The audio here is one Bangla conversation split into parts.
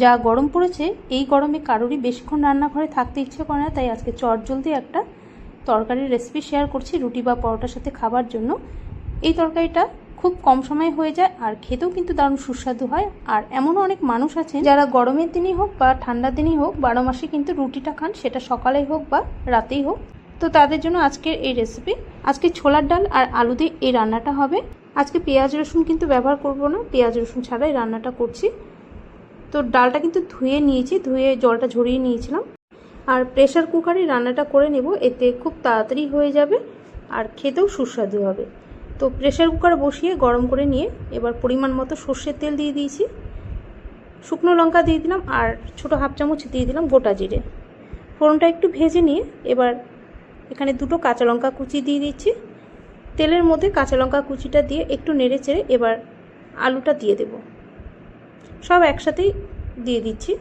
যা গরম পড়েছে এই গরমে কারোরই বেশিক্ষণ রান্নাঘরে থাকতে ইচ্ছে করে না, তাই আজকে চটজলদি একটা তরকারির রেসিপি শেয়ার করছি রুটি বা পরোটার সাথে খাবার জন্য। এই তরকারিটা খুব কম সময়ে হয়ে যায় আর খেতেও কিন্তু দারুণ সুস্বাদু হয়। আর এমনও অনেক মানুষ আছে যারা গরমের দিনই হোক বা ঠান্ডার দিনই হোক 12 মাসে কিন্তু রুটিটা খান, সেটা সকালেই হোক বা রাতেই হোক। তো তাদের জন্য আজকের এই রেসিপি। আজকে ছোলার ডাল আর আলু দিয়ে এই রান্নাটা হবে। আজকে পেঁয়াজ রসুন কিন্তু ব্যবহার করব না, পেঁয়াজ রসুন ছাড়াই রান্নাটা করছি। তো ডালটা কিন্তু ধুয়ে নিয়েছি, ধুয়ে জলটা ঝরিয়ে নিয়েছিলাম। আর প্রেসার কুকারে রান্নাটা করে নেব, এতে খুব তাড়াতাড়ি হয়ে যাবে আর খেতেও সুস্বাদু হবে। তো প্রেসার কুকার বসিয়ে গরম করে নিয়ে এবার পরিমাণ মতো সর্ষের তেল দিয়ে দিয়েছি, শুকনো লঙ্কা দিয়ে দিলাম আর ছোটো হাফ চামচ দিয়ে দিলাম গোটা জিরে। ফোড়নটা একটু ভেজে নিয়ে এবার এখানে 2টো কাঁচা লঙ্কা কুচি দিয়ে দিচ্ছি। তেলের মধ্যে কাঁচা লঙ্কা কুচিটা দিয়ে একটু নেড়ে চেড়ে এবার আলুটা দিয়ে দেব, সব একসাথেই দিয়ে দিচ্ছি।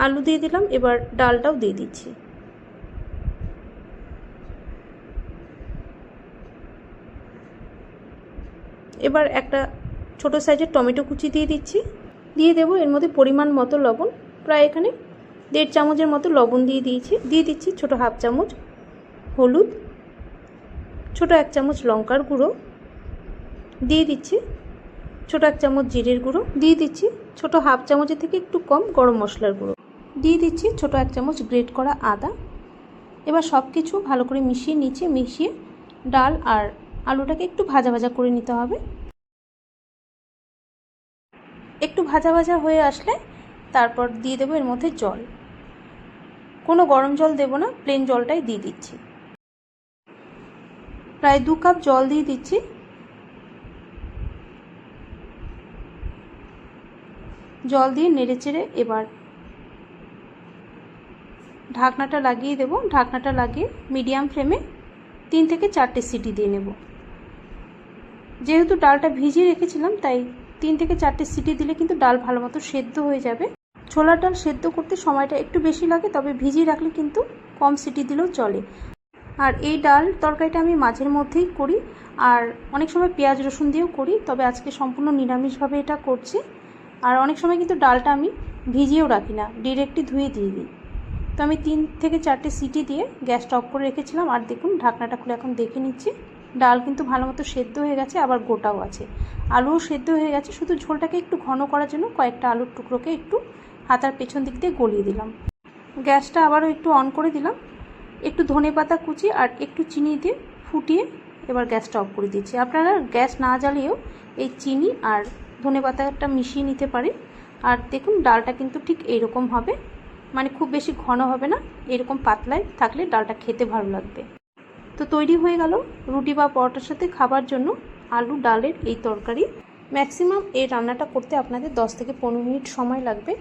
আলু দিয়ে দিলাম, এবার ডালটাও দিয়ে দিচ্ছি। এবার একটা ছোট সাইজের টমেটো কুচি দিয়ে দিচ্ছি, দিয়ে দেবো এর মধ্যে পরিমাণ মতো লবণ, প্রায় এখানে 1.5 চামচের মতো লবণ দিয়ে দিয়েছি। দিয়ে দিচ্ছি ছোটো হাফ চামচ হলুদ, ছোটো 1 চামচ লঙ্কার গুঁড়ো, দিয়ে দিচ্ছি ছোটো 1 চামচ জিরের গুঁড়ো, দিয়ে দিচ্ছি ছোটো হাফ চামচের থেকে একটু কম গরম মশলার গুঁড়ো, দিয়ে দিচ্ছি ছোটো 1 চামচ গ্রেট করা আদা। এবার সব কিছু ভালো করে মিশিয়ে নিচ্ছি। মিশিয়ে ডাল আর আলুটাকে একটু ভাজা ভাজা করে নিতে হবে। একটু ভাজা ভাজা হয়ে আসলে তারপর দিয়ে দেবো এর মধ্যে জল। কোনো গরম জল দেব না, প্লেন জলটাই দিয়ে দিচ্ছি। প্রায় 2 কাপ জল দিয়ে দিচ্ছি। জল দিয়ে নেড়েচেড়ে এবার ঢাকনাটা লাগিয়ে দেব। ঢাকনাটা লাগিয়ে মিডিয়াম ফ্লেমে 3 থেকে 4টে সিটি দিয়ে নেব। যেহেতু ডালটা ভিজিয়ে রেখেছিলাম তাই 3 থেকে 4টে সিটি দিলে কিন্তু ডাল ভালো মতো সেদ্ধ হয়ে যাবে। ছোলার ডাল সেদ্ধ করতে সময়টা একটু বেশি লাগে, তবে ভিজিয়ে রাখলে কিন্তু কম সিটি দিলেও চলে। আর এই ডাল তরকারিটা আমি মাঝের মধ্যেই করি, আর অনেক সময় পেঁয়াজ রসুন দিয়েও করি, তবে আজকে সম্পূর্ণ নিরামিষভাবে এটা করছি। আর অনেক সময় কিন্তু ডালটা আমি ভিজিয়েও রাখি না, ডিরেক্টলি ধুয়ে দিয়ে দিই। তো আমি 3 থেকে 4টে সিটি দিয়ে গ্যাসটা অফ করে রেখেছিলাম। আর দেখুন ঢাকনাটা খুলে এখন দেখে নিচ্ছি, ডাল কিন্তু ভালো মতো সেদ্ধ হয়ে গেছে, আবার গোটাও আছে। আলুও সেদ্ধ হয়ে গেছে, শুধু ঝোলটাকে একটু ঘন করার জন্য কয়েকটা আলুর টুকরোকে একটু হাতার পেছন দিক দিয়ে গলিয়ে দিলাম। গ্যাসটা আবারও একটু অন করে দিলাম। একটু ধনেপাতা কুচি আর একটু চিনি দিয়ে ফুটিয়ে এবার গ্যাসটা অফ করে দিচ্ছি। আপনারা গ্যাস না জ্বালিয়েও এই চিনি আর ধনেপাতাটা মিশিয়ে নিতে পারেন। আর দেখুন ডালটা কিন্তু ঠিক এইরকম হবে, মানে খুব বেশি ঘন হবে না, এরকম পাতলায় থাকলে ডালটা খেতে ভালো লাগবে। তো তৈরি হয়ে গেল রুটি বা পরোটার সাথে খাবার জন্য আলু ডালের এই তরকারি। ম্যাক্সিমাম এই রান্নাটা করতে আপনাদের 10 থেকে 15 মিনিট সময় লাগবে।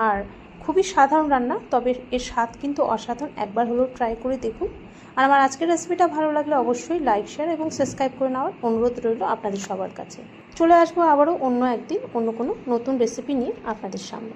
আর খুবই সাধারণ রান্না, তবে এর স্বাদ কিন্তু অসাধারণ। একবার হলেও ট্রাই করে দেখুন। আর আমার আজকের রেসিপিটা ভালো লাগলে অবশ্যই লাইক, শেয়ার এবং সাবস্ক্রাইব করে নেওয়ার অনুরোধ রইল আপনাদের সবার কাছে। চলে আসবো আবারও অন্য একদিন অন্য কোনো নতুন রেসিপি নিয়ে আপনাদের সামনে।